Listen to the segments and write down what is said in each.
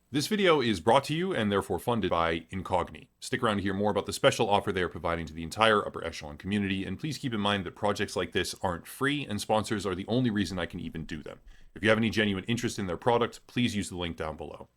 This video is brought to you and therefore funded by Incogni. Stick around to hear more about the special offer they are providing to the entire upper echelon community, and please keep in mind that projects like this aren't free, and sponsors are the only reason I can even do them. If you have any genuine interest in their product, please use the link down below.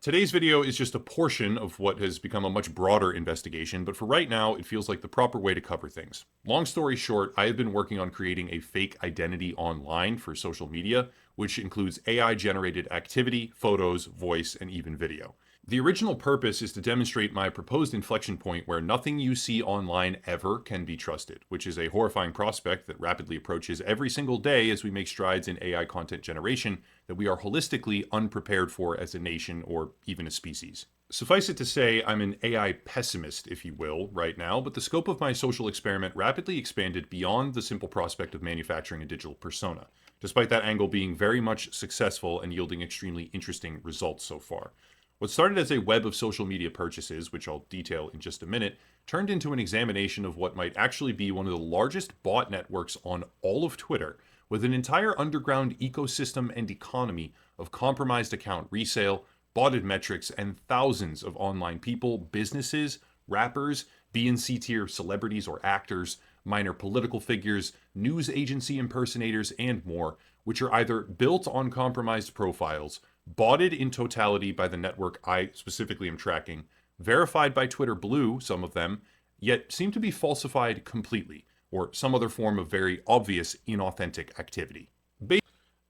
Today's video is just a portion of what has become a much broader investigation, but for right now, it feels like the proper way to cover things. Long story short, I have been working on creating a fake identity online for social media, which includes AI-generated activity, photos, voice, and even video. The original purpose is to demonstrate my proposed inflection point where nothing you see online ever can be trusted, which is a horrifying prospect that rapidly approaches every single day as we make strides in AI content generation that we are holistically unprepared for as a nation or even a species. Suffice it to say, I'm an AI pessimist, if you will, right now, but the scope of my social experiment rapidly expanded beyond the simple prospect of manufacturing a digital persona, despite that angle being very much successful and yielding extremely interesting results so far. What started as a web of social media purchases, which I'll detail in just a minute, turned into an examination of what might actually be one of the largest bot networks on all of Twitter, with an entire underground ecosystem and economy of compromised account resale, botted metrics, and thousands of online people, businesses, rappers, B and C tier celebrities or actors, minor political figures, news agency impersonators, and more, which are either built on compromised profiles, botted in totality by the network I specifically am tracking, verified by Twitter Blue, some of them, yet seem to be falsified completely, or some other form of very obvious inauthentic activity.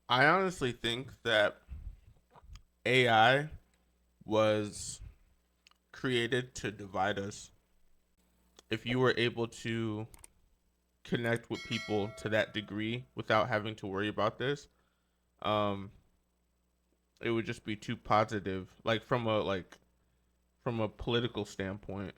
I honestly think that AI was created to divide us. If you were able to connect with people to that degree without having to worry about this, um, it would just be too positive, from a political standpoint.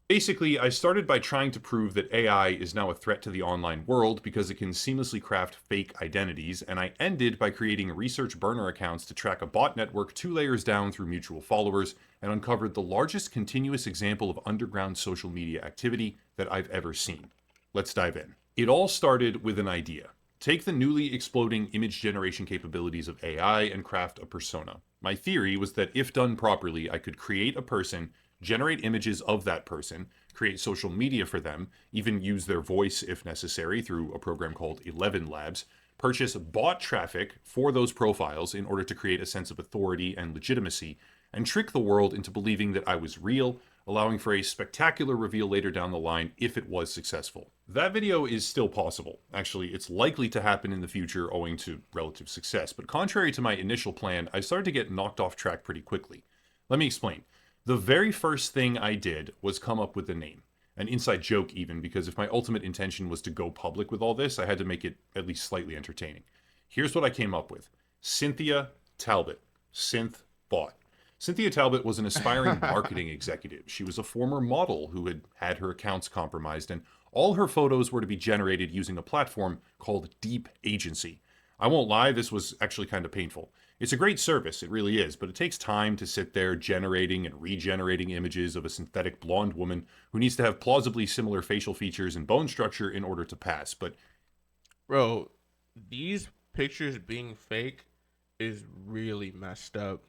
Basically, I started by trying to prove that AI is now a threat to the online world because it can seamlessly craft fake identities, and I ended by creating research burner accounts to track a bot network 2 layers down through mutual followers and uncovered the largest continuous example of underground social media activity that I've ever seen. Let's dive in. It all started with an idea. Take the newly exploding image generation capabilities of AI and craft a persona. My theory was that if done properly, I could create a person, generate images of that person, create social media for them, even use their voice if necessary through a program called 11 Labs, purchase bot traffic for those profiles in order to create a sense of authority and legitimacy, and trick the world into believing that I was real, allowing for a spectacular reveal later down the line if it was successful. That video is still possible. Actually, it's likely to happen in the future owing to relative success, but contrary to my initial plan, I started to get knocked off track pretty quickly. Let me explain. The very first thing I did was come up with a name. An inside joke, even, because if my ultimate intention was to go public with all this, I had to make it at least slightly entertaining. Here's what I came up with: Cynthia Talbot. Synth bot. Cynthia Talbot was an aspiring marketing executive. She was a former model who had had her accounts compromised, and all her photos were to be generated using a platform called Deep Agency. I won't lie, this was actually kind of painful. It's a great service, it really is, but it takes time to sit there generating and regenerating images of a synthetic blonde woman who needs to have plausibly similar facial features and bone structure in order to pass. But Bro, these pictures being fake is really messed up.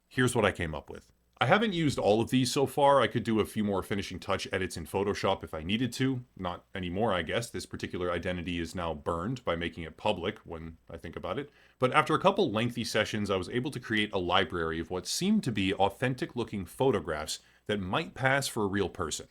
here's what I came up with. I haven't used all of these so far. I could do a few more finishing touch edits in Photoshop if I needed to. Not anymore, I guess. This particular identity is now burned by making it public when I think about it. But after a couple lengthy sessions, I was able to create a library of what seemed to be authentic looking photographs that might pass for a real person.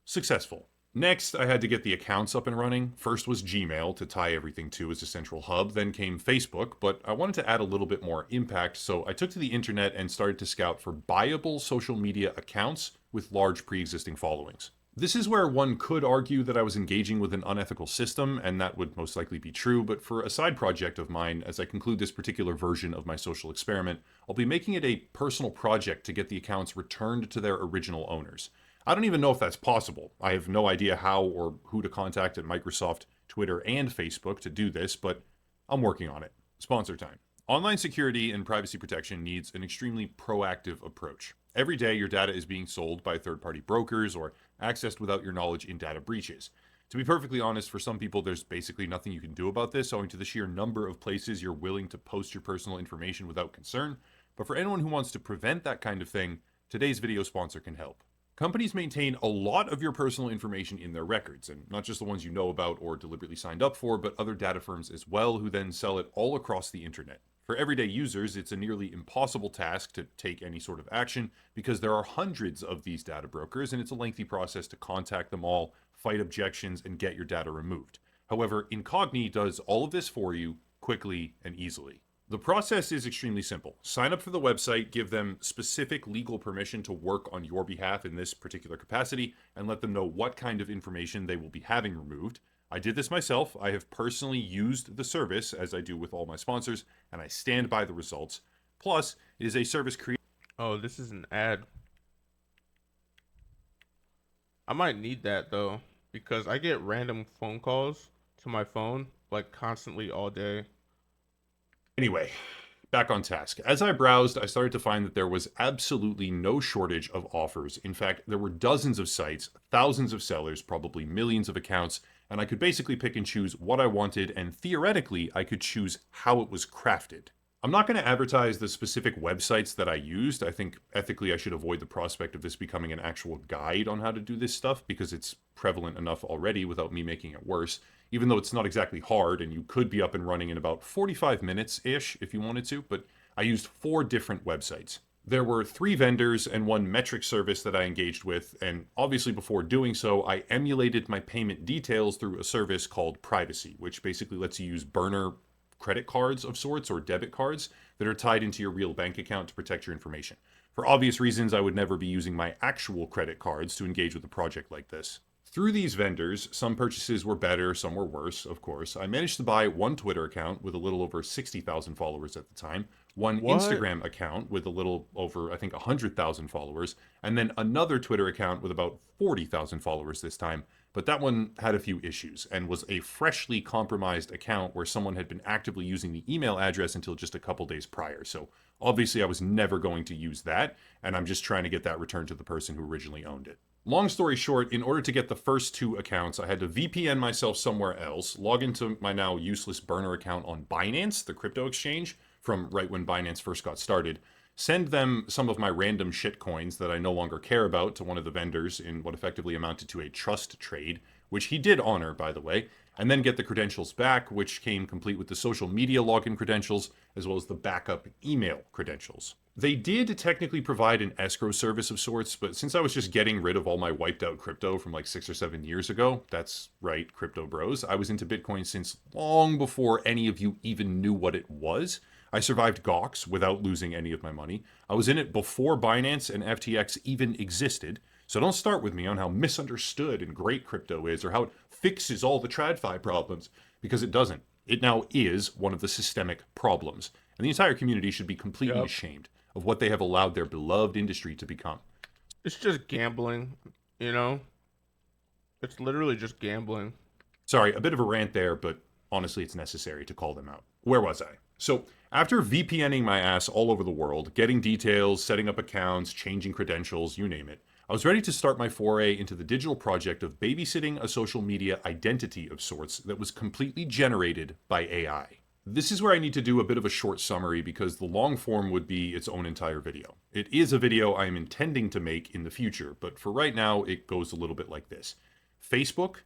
Successful. Next, I had to get the accounts up and running. First was Gmail to tie everything to as a central hub, then came Facebook, but I wanted to add a little bit more impact, so I took to the internet and started to scout for buyable social media accounts with large pre-existing followings. This is where one could argue that I was engaging with an unethical system, and that would most likely be true, but for a side project of mine, as I conclude this particular version of my social experiment, I'll be making it a personal project to get the accounts returned to their original owners. I don't even know if that's possible. I have no idea how or who to contact at Microsoft, Twitter, and Facebook to do this, but I'm working on it. Sponsor time. Online security and privacy protection needs an extremely proactive approach. Every day, your data is being sold by third-party brokers or accessed without your knowledge in data breaches. To be perfectly honest, for some people, there's basically nothing you can do about this owing to the sheer number of places you're willing to post your personal information without concern. But for anyone who wants to prevent that kind of thing, today's video sponsor can help. Companies maintain a lot of your personal information in their records, and not just the ones you know about or deliberately signed up for, but other data firms as well, who then sell it all across the internet. For everyday users, it's a nearly impossible task to take any sort of action because there are hundreds of these data brokers, and it's a lengthy process to contact them all, fight objections, and get your data removed. However, Incogni does all of this for you quickly and easily. The process is extremely simple. Sign up for the website, give them specific legal permission to work on your behalf in this particular capacity, and let them know what kind of information they will be having removed. I did this myself. I have personally used the service, as I do with all my sponsors, and I stand by the results. Plus, it is a service created. Oh, this is an ad. I might need that though, because I get random phone calls to my phone like constantly all day. Anyway, back on task. As I browsed, I started to find that there was absolutely no shortage of offers. In fact, there were dozens of sites, thousands of sellers, probably millions of accounts, and I could basically pick and choose what I wanted, and theoretically, I could choose how it was crafted. I'm not going to advertise the specific websites that I used. I think ethically I should avoid the prospect of this becoming an actual guide on how to do this stuff because it's prevalent enough already without me making it worse, even though it's not exactly hard and you could be up and running in about 45 minutes-ish if you wanted to, but I used 4 different websites. There were 3 vendors and 1 metric service that I engaged with, and obviously before doing so, I emulated my payment details through a service called Privacy, which basically lets you use burner credit cards of sorts or debit cards that are tied into your real bank account to protect your information. For obvious reasons, I would never be using my actual credit cards to engage with a project like this. Through these vendors, some purchases were better, some were worse, of course. I managed to buy 1 Twitter account with a little over 60,000 followers at the time, 1 What? Instagram account with a little over, I think, 100,000 followers, and then another Twitter account with about 40,000 followers this time. But that one had a few issues and was a freshly compromised account where someone had been actively using the email address until just a couple days prior. So obviously I was never going to use that, and I'm just trying to get that returned to the person who originally owned it. Long story short, in order to get the first 2 accounts, I had to VPN myself somewhere else, log into my now useless burner account on Binance, the crypto exchange, from right when Binance first got started, send them some of my random shit coins that I no longer care about to one of the vendors in what effectively amounted to a trust trade, which he did honor, by the way, and then get the credentials back, which came complete with the social media login credentials, as well as the backup email credentials. They did technically provide an escrow service of sorts, but since I was just getting rid of all my wiped out crypto from like 6 or 7 years ago, that's right, crypto bros, I was into Bitcoin since long before any of you even knew what it was. I survived Gox without losing any of my money. I was in it before Binance and FTX even existed. So don't start with me on how misunderstood and great crypto is or how it fixes all the TradFi problems, because it doesn't. It now is one of the systemic problems. And the entire community should be completely Yep. ashamed of what they have allowed their beloved industry to become. It's just gambling, you know? It's literally just gambling. Sorry, a bit of a rant there, but honestly, it's necessary to call them out. Where was I? So, after VPNing my ass all over the world, getting details, setting up accounts, changing credentials, you name it, I was ready to start my foray into the digital project of babysitting a social media identity of sorts that was completely generated by AI. This is where I need to do a bit of a short summary because the long form would be its own entire video. It is a video I am intending to make in the future, but for right now, it goes a little bit like this. Facebook,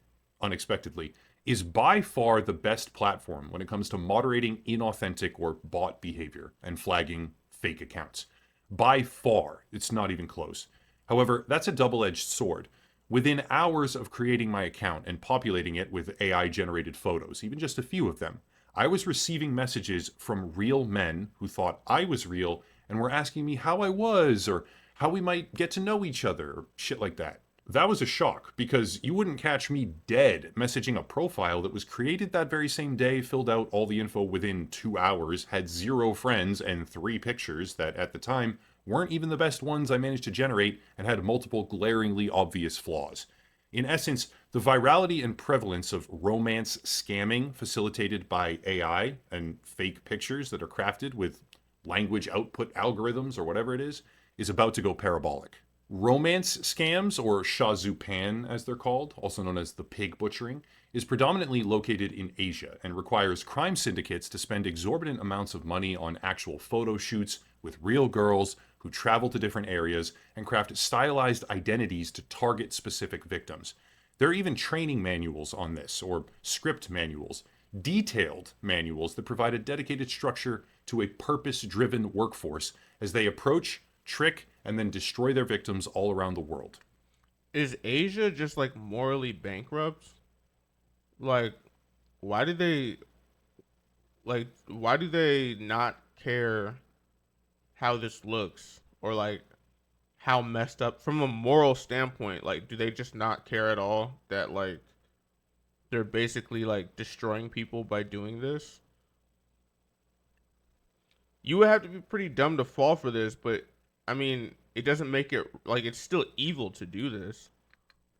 unexpectedly, is by far the best platform when it comes to moderating inauthentic or bot behavior and flagging fake accounts. By far, it's not even close. However, that's a double-edged sword. Within hours of creating my account and populating it with AI-generated photos, even just a few of them, I was receiving messages from real men who thought I was real and were asking me how I was or how we might get to know each other or shit like that. That was a shock because you wouldn't catch me dead messaging a profile that was created that very same day, filled out all the info within 2 hours, had 0 friends and 3 pictures that at the time weren't even the best ones I managed to generate and had multiple glaringly obvious flaws. In essence, the virality and prevalence of romance scamming facilitated by AI and fake pictures that are crafted with language output algorithms or whatever it is about to go parabolic. Romance scams, or shazupan as they're called, also known as the pig butchering, is predominantly located in Asia and requires crime syndicates to spend exorbitant amounts of money on actual photo shoots with real girls who travel to different areas and craft stylized identities to target specific victims. There are even training manuals on this, or script manuals, detailed manuals that provide a dedicated structure to a purpose driven workforce as they approach, trick, and then destroy their victims all around the world. Is Asia just like morally bankrupt? Like, why do they why do they not care how this looks, or like how messed up from a moral standpoint? Like, do they just not care at all that like they're basically like destroying people by doing this? You would have to be pretty dumb to fall for this, but I mean, it doesn't make it like it's still evil to do this.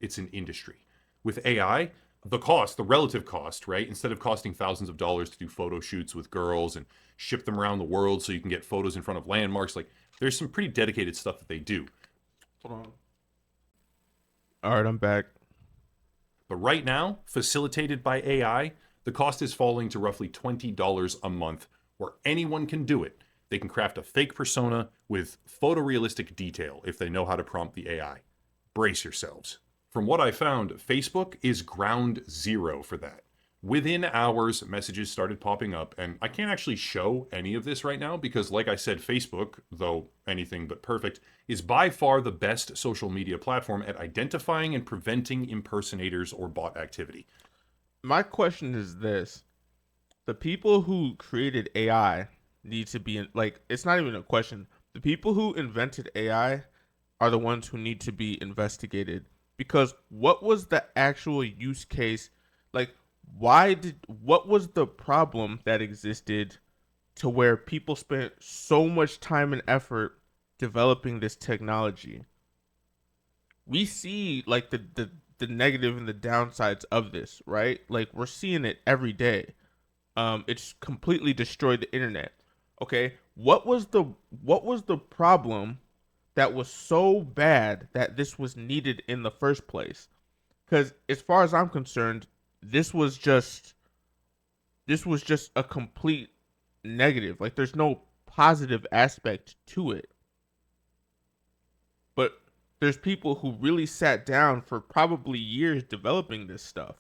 It's an industry. With AI, the cost, the relative cost, right? Instead of costing thousands of dollars to do photo shoots with girls and ship them around the world so you can get photos in front of landmarks, like there's some pretty dedicated stuff that they do. Hold on. All right, I'm back. But right now, facilitated by AI, the cost is falling to roughly $20 a month, where anyone can do it. They can craft a fake persona with photorealistic detail if they know how to prompt the AI. Brace yourselves. From what I found, Facebook is ground zero for that. Within hours, messages started popping up, and I can't actually show any of this right now because, like I said, Facebook, though anything but perfect, is by far the best social media platform at identifying and preventing impersonators or bot activity. My question is this: the people who created AI need to be like, it's not even a question. The people who invented AI are the ones who need to be investigated, because what was the actual use case? Like, what was the problem that existed to where people spent so much time and effort developing this technology? We see like the negative and the downsides of this, right? Like, we're seeing it every day. It's completely destroyed the internet. Okay, what was the problem that was so bad that this was needed in the first place? Because as far as I'm concerned, this was just this was just a complete negative. Like, there's no positive aspect to it. But there's people who really sat down for probably years developing this stuff.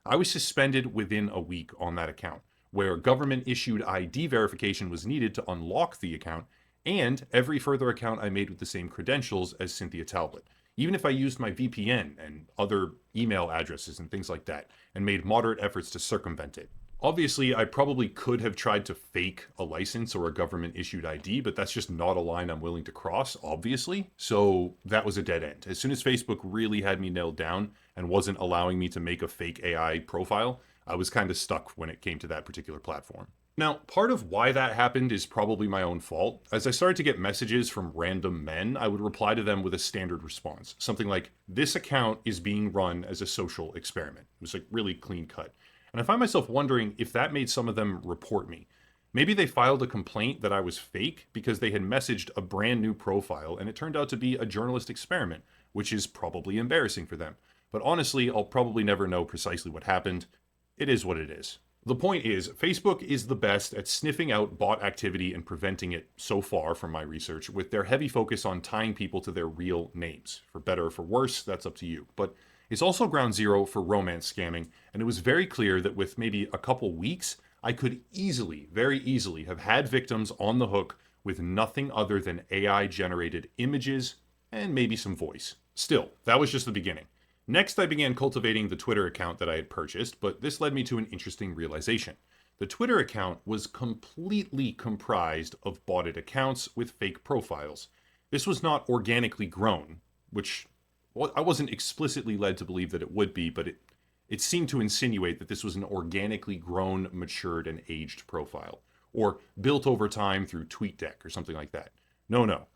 I was suspended within a week on that account, where government issued ID verification was needed to unlock the account, and every further account I made with the same credentials as Cynthia Talbot. Even if I used my VPN and other email addresses and things like that, and made moderate efforts to circumvent it. Obviously, I probably could have tried to fake a license or a government issued ID, but that's just not a line I'm willing to cross, obviously. So that was a dead end. As soon as Facebook really had me nailed down and wasn't allowing me to make a fake AI profile, I was kind of stuck when it came to that particular platform. Now, part of why that happened is probably my own fault. As I started to get messages from random men, I would reply to them with a standard response. Something like, "This account is being run as a social experiment." It was like really clean cut. And I find myself wondering if that made some of them report me. Maybe they filed a complaint that I was fake because they had messaged a brand new profile and it turned out to be a journalist experiment, which is probably embarrassing for them. But honestly, I'll probably never know precisely what happened. It is what it is. The point is, Facebook is the best at sniffing out bot activity and preventing it so far from my research, with their heavy focus on tying people to their real names. For better or for worse, that's up to you. But it's also ground zero for romance scamming, and it was very clear that with maybe a couple weeks, I could easily, very easily, have had victims on the hook with nothing other than AI generated images and maybe some voice. Still, that was just the beginning. Next, I began cultivating the Twitter account that I had purchased, but this led me to an interesting realization. The Twitter account was completely comprised of botted accounts with fake profiles. This was not organically grown, which I wasn't explicitly led to believe that it would be, but it seemed to insinuate that this was an organically grown, matured, and aged profile, or built over time through TweetDeck or something like that. No,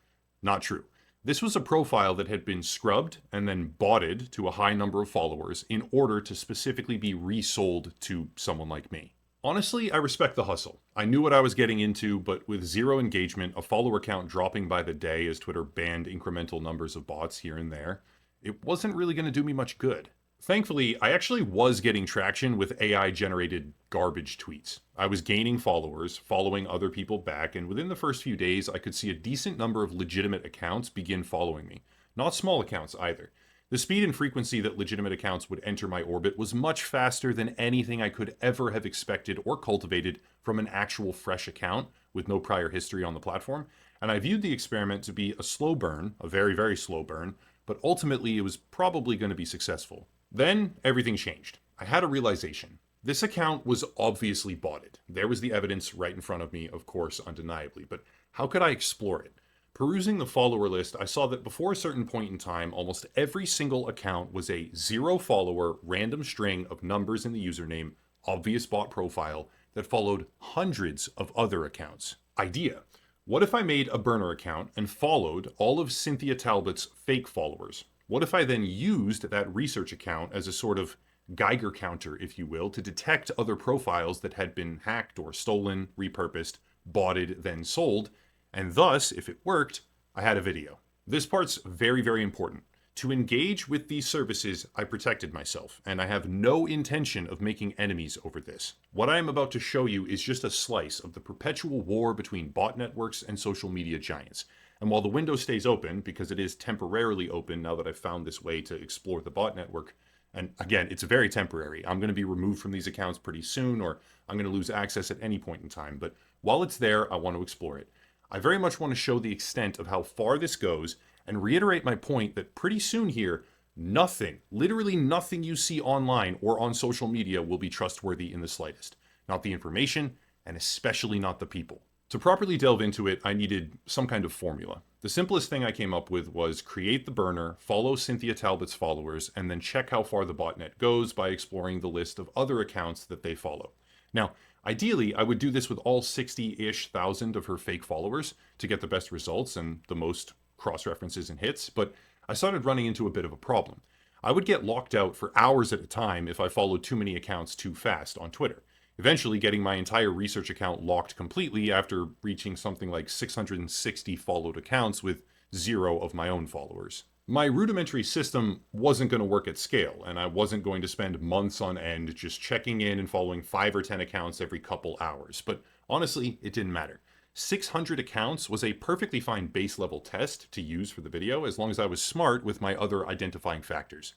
not true. This was a profile that had been scrubbed and then botted to a high number of followers in order to specifically be resold to someone like me. Honestly, I respect the hustle. I knew what I was getting into, but with zero engagement, a follower count dropping by the day as Twitter banned incremental numbers of bots here and there, it wasn't really going to do me much good. Thankfully, I actually was getting traction with AI generated garbage tweets. I was gaining followers, following other people back, and within the first few days, I could see a decent number of legitimate accounts begin following me. Not small accounts either. The speed and frequency that legitimate accounts would enter my orbit was much faster than anything I could ever have expected or cultivated from an actual fresh account with no prior history on the platform. And I viewed the experiment to be a slow burn, a very, very slow burn, but ultimately it was probably going to be successful. Then everything changed. I had a realization. This account was obviously botted. There was the evidence right in front of me, of course, undeniably, but how could I explore it? Perusing the follower list, I saw that before a certain point in time, almost every single account was a zero follower random string of numbers in the username, obvious bot profile, that followed hundreds of other accounts. Idea. What if I made a burner account and followed all of Cynthia Talbot's fake followers? What if I then used that research account as a sort of Geiger counter, if you will, to detect other profiles that had been hacked or stolen, repurposed, botted, then sold? And thus, if it worked, I had a video. This part's very, very important. To engage with these services, I protected myself, and I have no intention of making enemies over this. What I am about to show you is just a slice of the perpetual war between bot networks and social media giants. And while the window stays open, because it is temporarily open now that I've found this way to explore the bot network, and again, it's very temporary. I'm going to be removed from these accounts pretty soon, or I'm going to lose access at any point in time. But while it's there, I want to explore it. I very much want to show the extent of how far this goes and reiterate my point that pretty soon here, nothing, literally nothing you see online or on social media will be trustworthy in the slightest. Not the information, and especially not the people. To properly delve into it, I needed some kind of formula. The simplest thing I came up with was create the burner, follow Cynthia Talbot's followers, and then check how far the botnet goes by exploring the list of other accounts that they follow. Now, ideally, I would do this with all 60-ish thousand of her fake followers to get the best results and the most cross-references and hits, but I started running into a bit of a problem. I would get locked out for hours at a time if I followed too many accounts too fast on Twitter, eventually getting my entire research account locked completely after reaching something like 660 followed accounts with zero of my own followers. My rudimentary system wasn't going to work at scale, and I wasn't going to spend months on end just checking in and following 5 or 10 accounts every couple hours. But honestly, it didn't matter. 600 accounts was a perfectly fine base level test to use for the video as long as I was smart with my other identifying factors.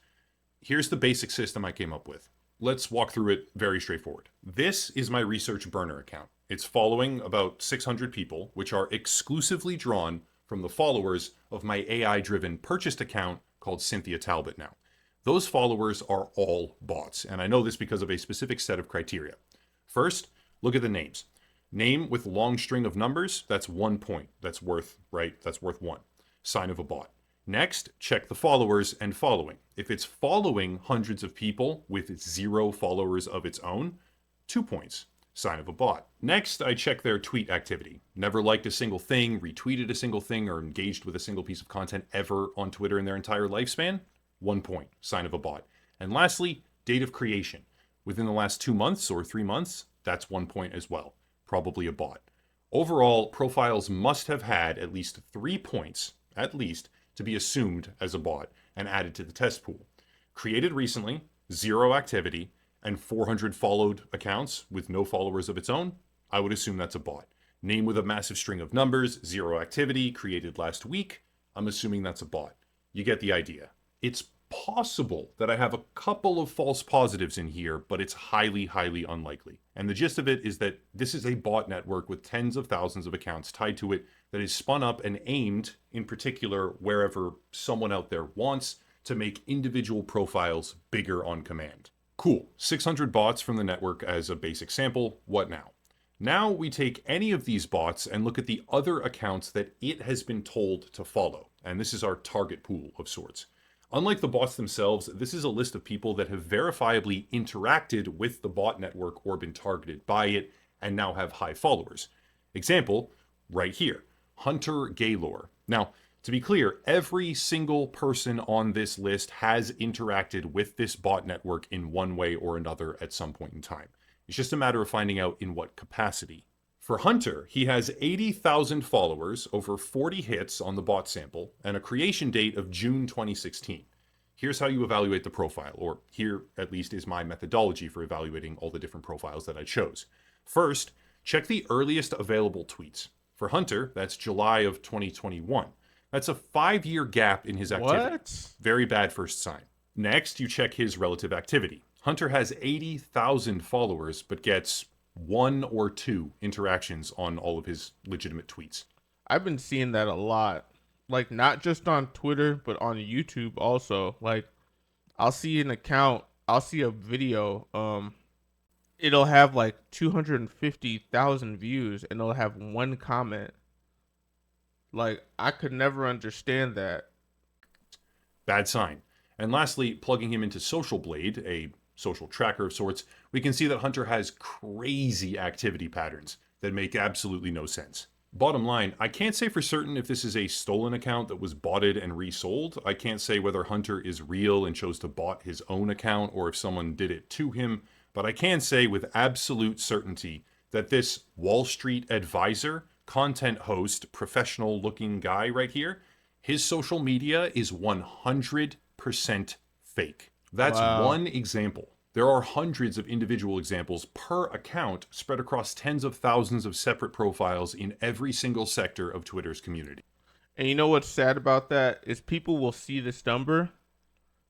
Here's the basic system I came up with. Let's walk through it very straightforward. This is my research burner account. It's following about 600 people, which are exclusively drawn from the followers of my AI-driven purchased account called Cynthia Talbot now. Those followers are all bots, and I know this because of a specific set of criteria. First, look at the names. Name with long string of numbers, that's 1 point. That's worth 1. Sign of a bot. Next, check the followers and following. If it's following hundreds of people with 0 followers of its own, 2 points. Sign of a bot. Next, I check their tweet activity. Never liked a single thing, retweeted a single thing, or engaged with a single piece of content ever on Twitter in their entire lifespan? 1 point. Sign of a bot. And lastly, date of creation. Within the last 2 months or 3 months, that's 1 point as well. Probably a bot. Overall, profiles must have had at least 3 points, at least, to be assumed as a bot and added to the test pool. Created recently, 0 activity, and 400 followed accounts with no followers of its own, I would assume that's a bot. Name with a massive string of numbers, 0 activity, created last week, I'm assuming that's a bot. You get the idea. It's possible that I have a couple of false positives in here, but it's highly, highly unlikely. And the gist of it is that this is a bot network with tens of thousands of accounts tied to it that is spun up and aimed, in particular, wherever someone out there wants to make individual profiles bigger on command. Cool, 600 bots from the network as a basic sample. What now? Now we take any of these bots and look at the other accounts that it has been told to follow. And this is our target pool of sorts. Unlike the bots themselves, this is a list of people that have verifiably interacted with the bot network or been targeted by it and now have high followers. Example, right here, Hunter Gaylor. Now, to be clear, every single person on this list has interacted with this bot network in one way or another at some point in time. It's just a matter of finding out in what capacity. For Hunter, he has 80,000 followers, over 40 hits on the bot sample, and a creation date of June 2016. Here's how you evaluate the profile, or here at least is my methodology for evaluating all the different profiles that I chose. First, check the earliest available tweets. For Hunter, that's July of 2021. That's a 5-year gap in his activity. What? Very bad first sign. Next, you check his relative activity. Hunter has 80,000 followers, but gets 1 or 2 interactions on all of his legitimate tweets. I've been seeing that a lot. Like not just on Twitter, but on YouTube also. Like I'll see an account, I'll see a video, it'll have like 250,000 views and it'll have one comment. Like I could never understand that. Bad sign. And lastly, plugging him into Social Blade, a social tracker of sorts, we can see that Hunter has crazy activity patterns that make absolutely no sense. Bottom line, I can't say for certain if this is a stolen account that was botted and resold. I can't say whether Hunter is real and chose to bot his own account or if someone did it to him, but I can say with absolute certainty that this Wall Street advisor, content host, professional looking guy right here, his social media is 100% fake. That's Wow. one example. There are hundreds of individual examples per account spread across tens of thousands of separate profiles in every single sector of Twitter's community. And you know what's sad about that is people will see this number,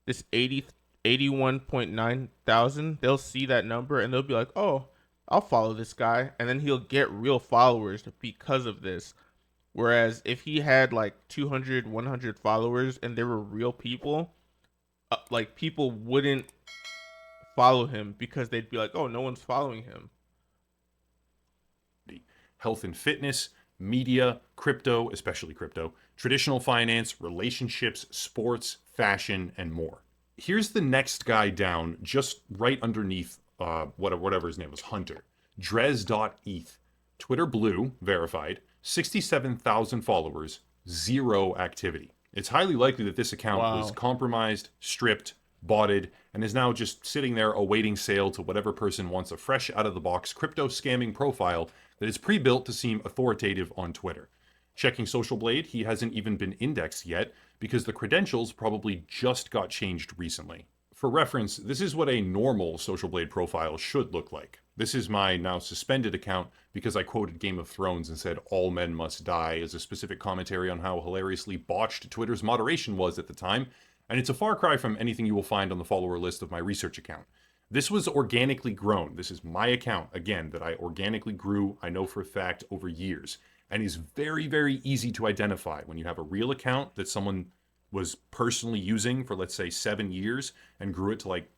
this 81.9 thousand. They'll see that number and they'll be like, "Oh, I'll follow this guy," and then he'll get real followers because of this. Whereas if he had like 200, 100 followers and there were real people, like people wouldn't follow him because they'd be like, "Oh, no one's following him." Health and fitness, media, crypto, especially crypto, traditional finance, relationships, sports, fashion, and more. Here's the next guy down, just right underneath whatever his name was, Hunter. Drez.eth. Twitter Blue, verified, 67,000 followers, 0 activity. It's highly likely that this account was Wow. compromised, stripped, botted, and is now just sitting there awaiting sale to whatever person wants a fresh out of the box crypto scamming profile that is pre-built to seem authoritative on Twitter. Checking Social Blade, he hasn't even been indexed yet because the credentials probably just got changed recently. For reference, this is what a normal Social Blade profile should look like. This is my now suspended account because I quoted Game of Thrones and said all men must die as a specific commentary on how hilariously botched Twitter's moderation was at the time, and it's a far cry from anything you will find on the follower list of my research account. This was organically grown. This is my account, again, that I organically grew, I know for a fact, over years, and is very, very easy to identify when you have a real account that someone was personally using for, let's say, 7 years and grew it to like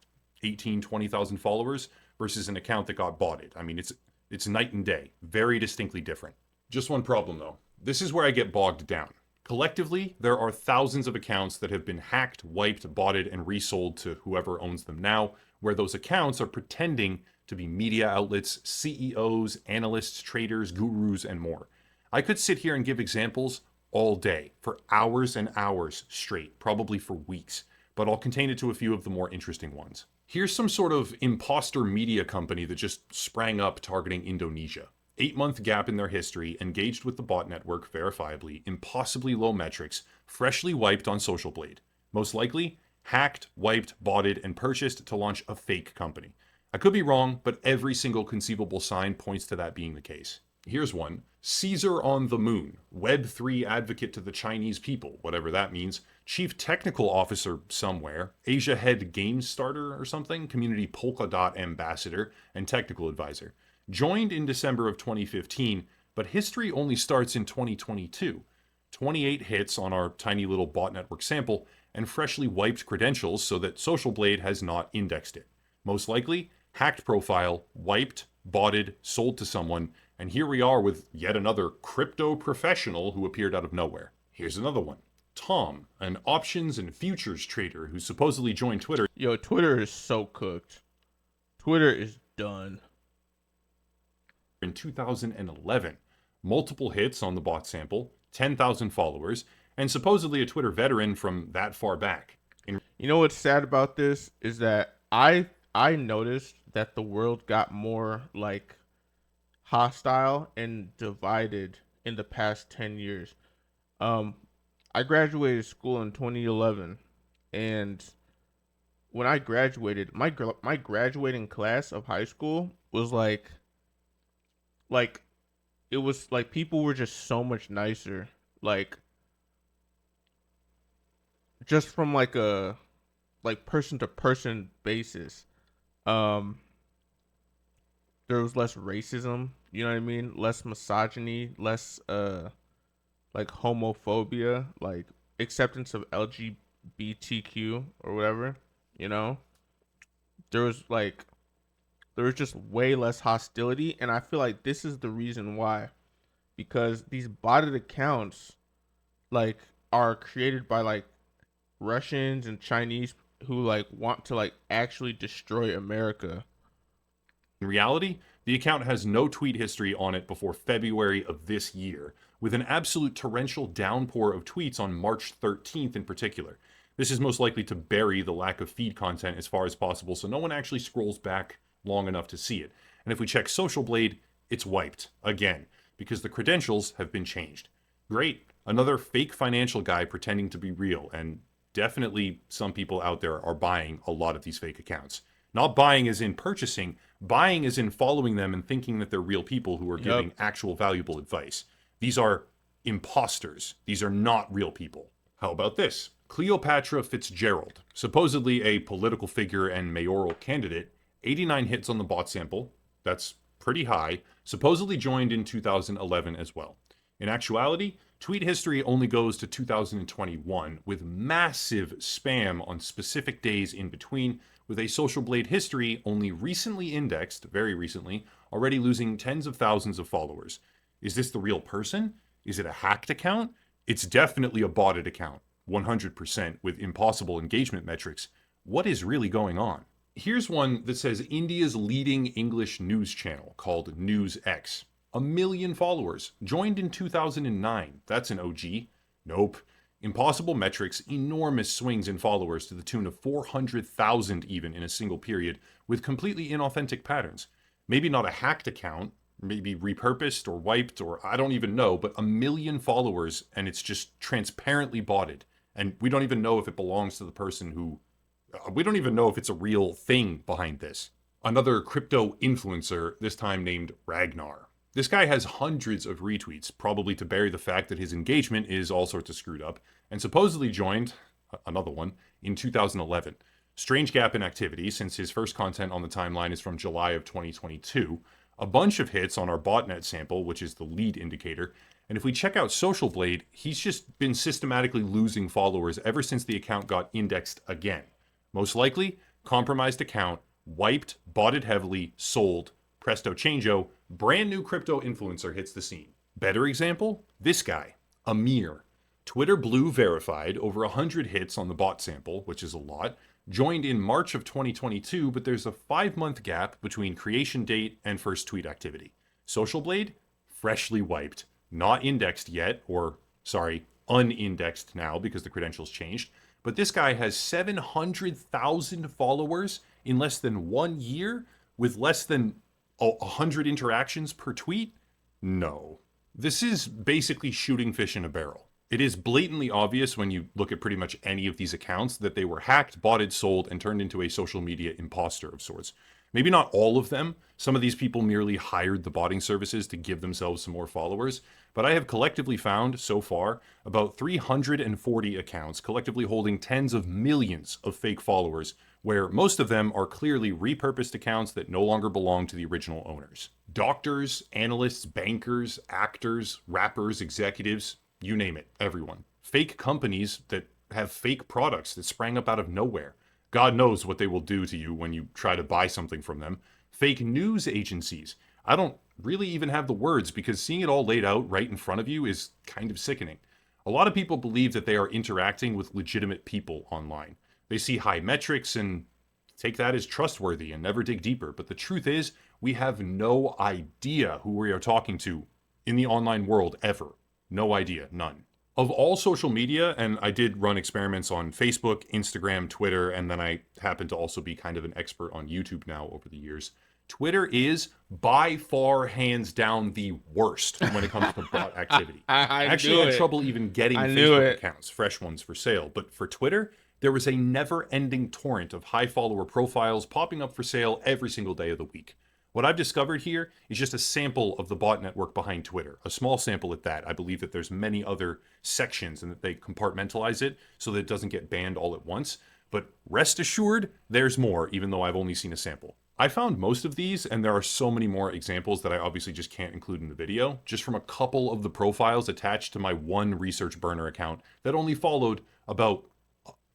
18, 20,000 followers versus an account that got botted. I mean, it's night and day, very distinctly different. Just one problem though. This is where I get bogged down. Collectively, there are thousands of accounts that have been hacked, wiped, botted, and resold to whoever owns them now, where those accounts are pretending to be media outlets, CEOs, analysts, traders, gurus, and more. I could sit here and give examples all day, for hours and hours straight, probably for weeks, but I'll contain it to a few of the more interesting ones. Here's some sort of imposter media company that just sprang up targeting Indonesia. 8-month gap in their history, engaged with the bot network verifiably, impossibly low metrics, freshly wiped on Social Blade. Most likely, hacked, wiped, botted, and purchased to launch a fake company. I could be wrong, but every single conceivable sign points to that being the case. Here's one. Caesar on the Moon, Web3 advocate to the Chinese people, whatever that means, chief technical officer somewhere, Asia head game starter or something, community Polkadot ambassador, and technical advisor. Joined in December of 2015, but history only starts in 2022. 28 hits on our tiny little bot network sample, and freshly wiped credentials so that Social Blade has not indexed it. Most likely, hacked profile, wiped, botted, sold to someone, and here we are with yet another crypto professional who appeared out of nowhere. Here's another one. Tom, an options and futures trader who supposedly joined Twitter Yo, Twitter is so cooked. Twitter is done. in 2011. Multiple hits on the bot sample, 10,000 followers, and supposedly a Twitter veteran from that far back. You know what's sad about this is that I noticed that the world got more like hostile and divided in the past 10 years. Um, I graduated school in 2011, and when I graduated, my graduating class of high school was like it was like people were just so much nicer. Like just from like a like person to person basis. Um, there was less racism. You know what I mean? Less misogyny. Less like homophobia. Like acceptance of LGBTQ or whatever. You know, there was like there was just way less hostility, and I feel like this is the reason why, because these botted accounts like are created by like Russians and Chinese who like want to like actually destroy America. In reality, the account has no tweet history on it before February of this year, with an absolute torrential downpour of tweets on March 13th in particular. This is most likely to bury the lack of feed content as far as possible so no one actually scrolls back long enough to see it. And if we check Social Blade, it's wiped again because the credentials have been changed. Great, another fake financial guy pretending to be real, and definitely some people out there are buying a lot of these fake accounts. Not buying as in purchasing, buying as in following them and thinking that they're real people who are Yep. giving actual valuable advice. These are imposters. These are not real people. How about this? Cleopatra Fitzgerald, supposedly a political figure and mayoral candidate, 89 hits on the bot sample. That's pretty high. Supposedly joined in 2011 as well. In actuality, tweet history only goes to 2021, with massive spam on specific days in between, with a Social Blade history only recently indexed, very recently, already losing tens of thousands of followers. Is this the real person? Is it a hacked account? It's definitely a botted account, 100%, with impossible engagement metrics. What is really going on? Here's one that says India's leading English news channel called NewsX. 1 million followers. Joined in 2009. That's an OG. Nope. Impossible metrics, enormous swings in followers to the tune of 400,000 even in a single period, with completely inauthentic patterns. Maybe not a hacked account, maybe repurposed or wiped, or I don't even know, but 1 million followers and it's just transparently botted. And we don't even know if it belongs to the person who. We don't even know if it's a real thing behind this. Another crypto influencer, this time named Ragnar. This guy has hundreds of retweets, probably to bury the fact that his engagement is all sorts of screwed up, and supposedly joined, another one, in 2011. Strange gap in activity, since his first content on the timeline is from July of 2022. A bunch of hits on our botnet sample, which is the lead indicator. And if we check out Social Blade, he's just been systematically losing followers ever since the account got indexed again. Most likely, compromised account, wiped, botted heavily, sold, presto changeo, brand new crypto influencer hits the scene. Better example? This guy, Amir. Twitter Blue verified, over 100 hits on the bot sample, which is a lot. Joined in March of 2022, but there's a 5-month gap between creation date and first tweet activity. Social Blade, freshly wiped, not indexed yet, or sorry, unindexed now because the credentials changed. But this guy has 700,000 followers in less than 1 year with less than 100 interactions per tweet? No. This is basically shooting fish in a barrel. It is blatantly obvious when you look at pretty much any of these accounts that they were hacked, botted, sold, and turned into a social media imposter of sorts. Maybe not all of them. Some of these people merely hired the botting services to give themselves some more followers. But I have collectively found, so far, about 340 accounts collectively holding tens of millions of fake followers, where most of them are clearly repurposed accounts that no longer belong to the original owners. Doctors, analysts, bankers, actors, rappers, executives, you name it, everyone. Fake companies that have fake products that sprang up out of nowhere. God knows what they will do to you when you try to buy something from them. Fake news agencies. I don't really even have the words because seeing it all laid out right in front of you is kind of sickening. A lot of people believe that they are interacting with legitimate people online. They see high metrics and take that as trustworthy and never dig deeper. But the truth is, we have no idea who we are talking to in the online world ever. No idea, none. Of all social media, and I did run experiments on Facebook, Instagram, Twitter, and then I happen to also be kind of an expert on YouTube now over the years. Twitter is by far, hands down, the worst when it comes to bot activity. I I actually knew had it. trouble even getting I knew Facebook it. accounts, fresh ones for sale. But for Twitter, there was a never ending torrent of high follower profiles popping up for sale every single day of the week. What I've discovered here is just a sample of the bot network behind Twitter, a small sample at that. I believe that there's many other sections and that they compartmentalize it so that it doesn't get banned all at once. But rest assured, there's more, even though I've only seen a sample. I found most of these, and there are so many more examples that I obviously just can't include in the video, just from a couple of the profiles attached to my one research burner account that only followed about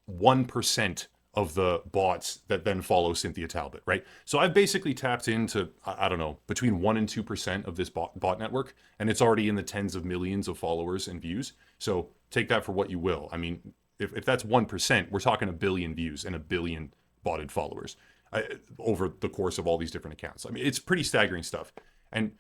1% of the bots that then follow Cynthia Talbot, right? So I've basically tapped into, I don't know, between 1 and 2% of this bot network, and it's already in the tens of millions of followers and views. So take that for what you will. I mean, if that's 1%, we're talking a billion views and a billion botted followers over the course of all these different accounts. I mean, it's pretty staggering stuff. And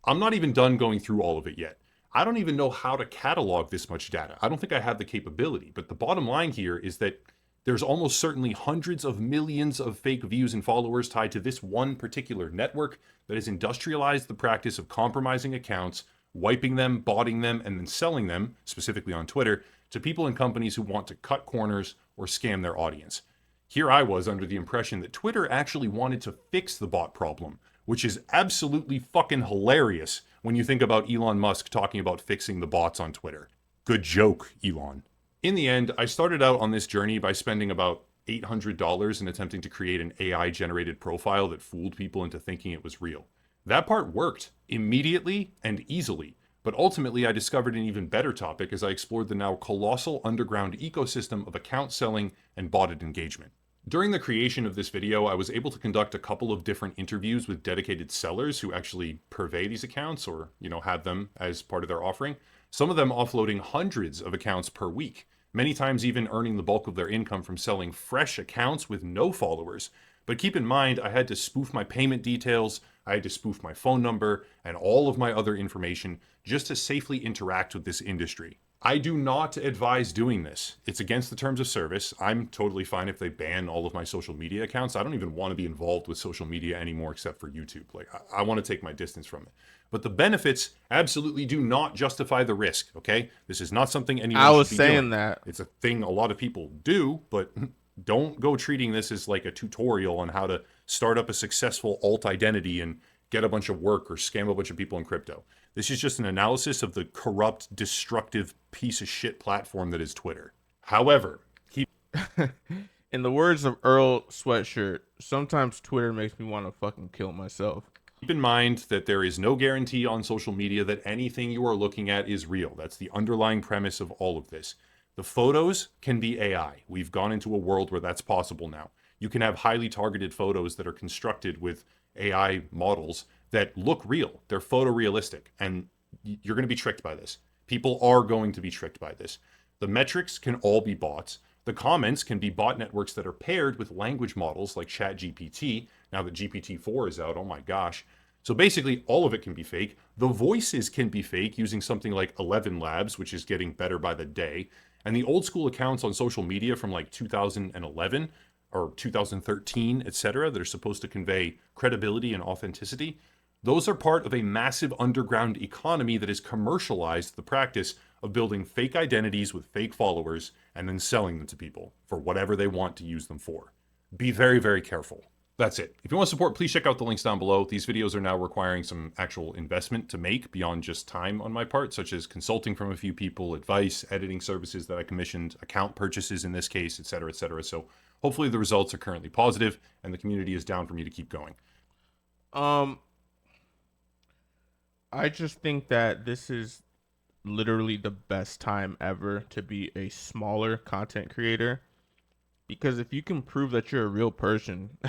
I'm not even done going through all of it yet. I don't even know how to catalog this much data. I don't think I have the capability. But the bottom line here is that there's almost certainly hundreds of millions of fake views and followers tied to this one particular network that has industrialized the practice of compromising accounts, wiping them, botting them, and then selling them, specifically on Twitter, to people and companies who want to cut corners or scam their audience. Here I was under the impression that Twitter actually wanted to fix the bot problem, which is absolutely fucking hilarious when you think about Elon Musk talking about fixing the bots on Twitter. Good joke, Elon. In the end, I started out on this journey by spending about $800 in attempting to create an AI generated profile that fooled people into thinking it was real. That part worked immediately and easily, but ultimately I discovered an even better topic as I explored the now colossal underground ecosystem of account selling and botted engagement. During the creation of this video, I was able to conduct a couple of different interviews with dedicated sellers who actually purvey these accounts or, have them as part of their offering. Some of them offloading hundreds of accounts per week, many times even earning the bulk of their income from selling fresh accounts with no followers. But keep in mind, I had to spoof my payment details, I had to spoof my phone number, and all of my other information just to safely interact with this industry. I do not advise doing this. It's against the terms of service. I'm totally fine if they ban all of my social media accounts. I don't even want to be involved with social media anymore except for YouTube. Like, I want to take my distance from it. But the benefits absolutely do not justify the risk, okay? This is not something anyone I should was be saying doing. that. It's a thing a lot of people do, but don't go treating this as like a tutorial on how to start up a successful alt identity and get a bunch of work or scam a bunch of people in crypto. This is just an analysis of the corrupt, destructive piece of shit platform that is Twitter. However, In the words of Earl Sweatshirt, sometimes Twitter makes me want to fucking kill myself. keep in mind that there is no guarantee on social media that anything you are looking at is real. That's the underlying premise of all of this. The photos can be AI. We've gone into a world where that's possible now. You can have highly targeted photos that are constructed with AI models that look real. They're photorealistic, and you're going to be tricked by this. People are going to be tricked by this. The metrics can all be bots. The comments can be bot networks that are paired with language models like ChatGPT. Now that GPT-4 is out, oh my gosh. So basically, all of it can be fake. The voices can be fake using something like 11 Labs, which is getting better by the day. And the old school accounts on social media from like 2011 or 2013, etc., that are supposed to convey credibility and authenticity, those are part of a massive underground economy that has commercialized the practice of building fake identities with fake followers and then selling them to people for whatever they want to use them for. Be very, very careful. That's it. If you want to support, please check out the links down below. These videos are now requiring some actual investment to make beyond just time on my part, such as consulting from a few people, advice, editing services that I commissioned, account purchases in this case, etc., etc. So hopefully the results are currently positive and the community is down for me to keep going. I just think that this is literally the best time ever to be a smaller content creator, because if you can prove that you're a real person,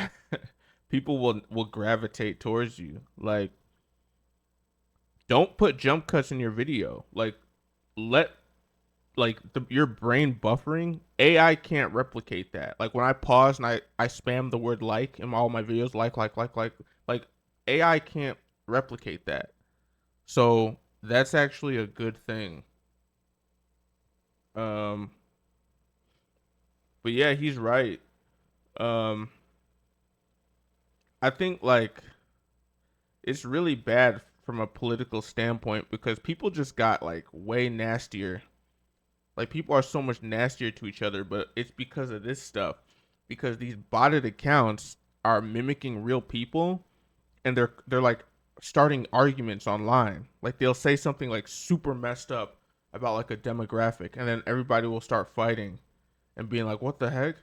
people will gravitate towards you. Like, don't put jump cuts in your video. Like, let your brain buffering, AI can't replicate that. Like, when I pause and I spam the word like in all my videos, like AI can't replicate that. So that's actually a good thing. Um, but yeah, he's right. Um, I think like it's really bad from a political standpoint because people just got like way nastier. Like people are so much nastier to each other, but it's because of this stuff. Because these botted accounts are mimicking real people and they're like starting arguments online. Like they'll say something like super messed up about like a demographic and then everybody will start fighting and being like, "What the heck?"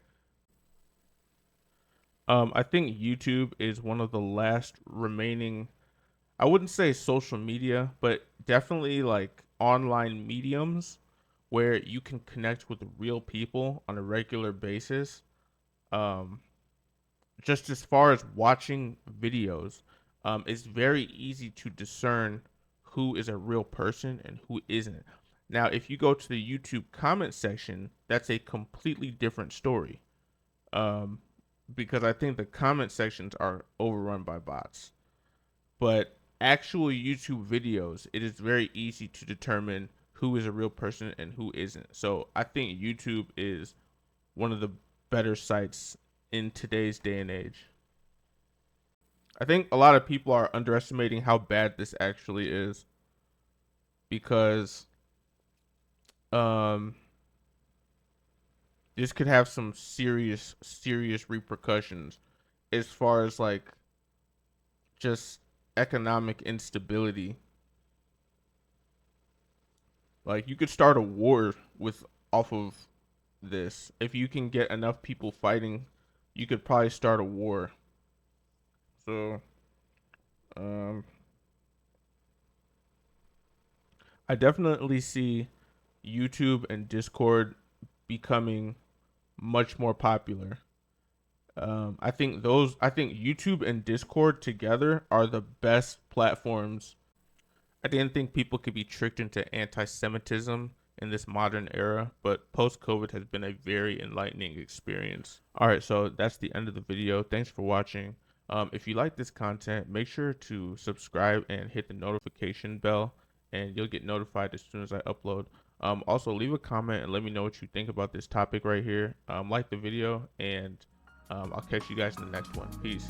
I think YouTube is one of the last remaining, I wouldn't say social media, but definitely like online mediums where you can connect with real people on a regular basis. Um, just as far as watching videos, it's very easy to discern who is a real person and who isn't. Now, if you go to the YouTube comment section, that's a completely different story. Um, because I think the comment sections are overrun by bots. But actual YouTube videos, it is very easy to determine who is a real person and who isn't. So I think YouTube is one of the better sites in today's day and age. I think a lot of people are underestimating how bad this actually is because um this could have some serious repercussions as far as like just economic instability. Like you could start a war with off of this. If you can get enough people fighting, you could probably start a war. So, um I definitely see YouTube and Discord becoming much more popular. I think YouTube and Discord together are the best platforms. I didn't think people could be tricked into anti-Semitism in this modern era, but post-COVID has been a very enlightening experience. All right, so that's the end of the video. Thanks for watching. If you like this content, make sure to subscribe and hit the notification bell, and you'll get notified as soon as I upload. Also, leave a comment and let me know what you think about this topic right here. Like the video, and I'll catch you guys in the next one. Peace.